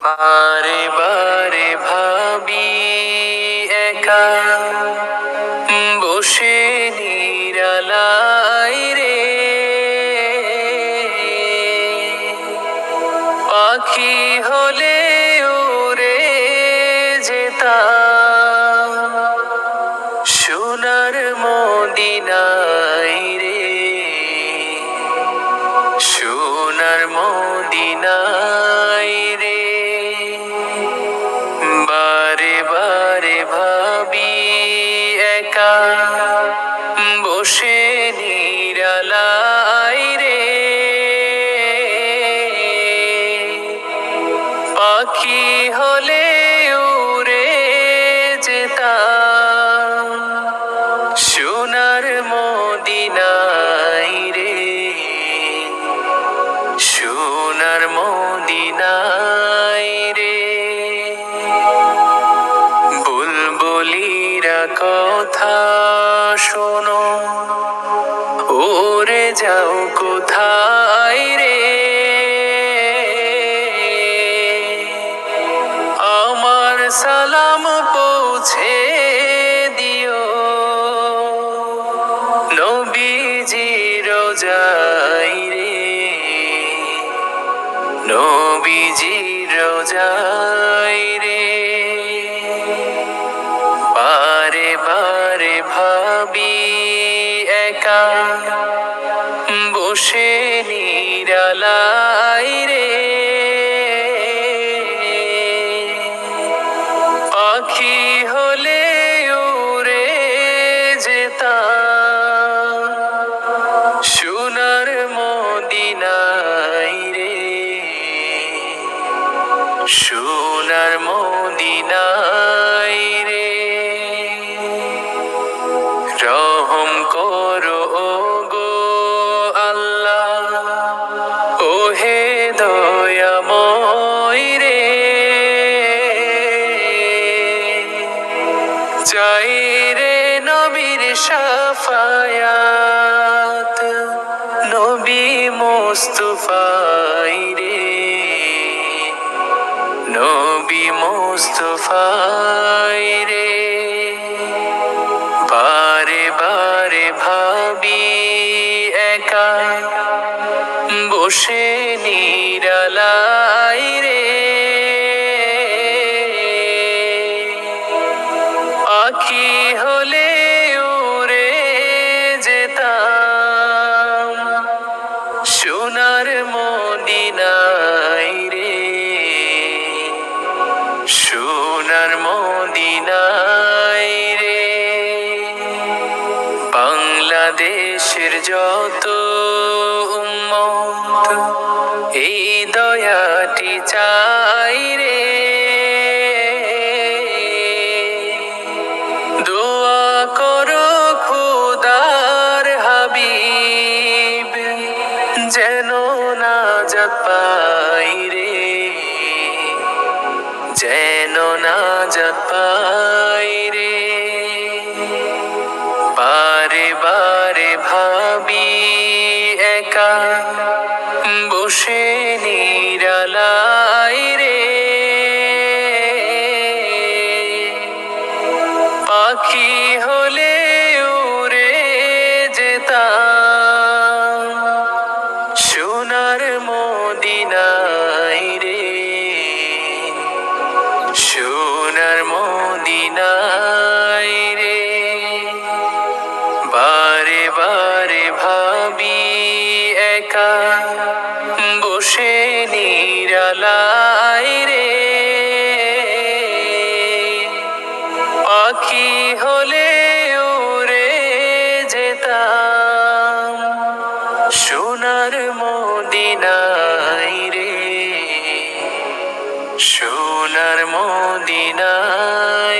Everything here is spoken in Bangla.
বারে বারে ভাবি একা বসে নিরালায় রে, পাখি হলে উড়ে যেতাম সোনার মদিনায় রে, সোনার মদিনায় রে। বারে বারে ভাবি একা বসে নিরালায় রে, পাখি হলে উড়ে যেতাম সোনার মদিনায় রে, সোনার মদিনায় রে। বুলবুলিরা কথা শোনো, উড়ে যাও কোথায় রে, আমার সালাম পৌঁছে দিও নবীজির রোজায় রে, নবীজির রোজায় রে। বারে বারে ভাবি একা বসে নিরালায় রে, পাখি হলে উড়ে যেতাম সোনার মদিনায় রে, সোনার মদিনায় রে। রহম করো গো আল্লাহ, ও হে দয়াময় রে, চাই রে নবীর শাফায়াত, নবী মুস্তাফায় রে, নবী মুস্তাফায় রে। বারে বারে ভাবি একা বসে নিরালায় রে, পাখি হলে উড়ে যেতাম সোনার মদিনায় রে, সোনার মদিনায় রে। বাংলাদেশের যত উম্মত এই দয়াটি চাই রে, দোয়া করো খোদার হাবিব যেন নাজাত পাই রে, যেন নাজাত পাই রে। বারে বারে ভাবি একা বসে নিরালায় রে, পাখি হলে উড়ে যেতাম সোনার মদিনায় রে, সোনার মদিনায় রে। বারে বারে ভাবি একা বসে নিরালায় রে, পাখি হলে উড়ে যেতাম সোনার মদিনায় রে, সোনার মদিনায়।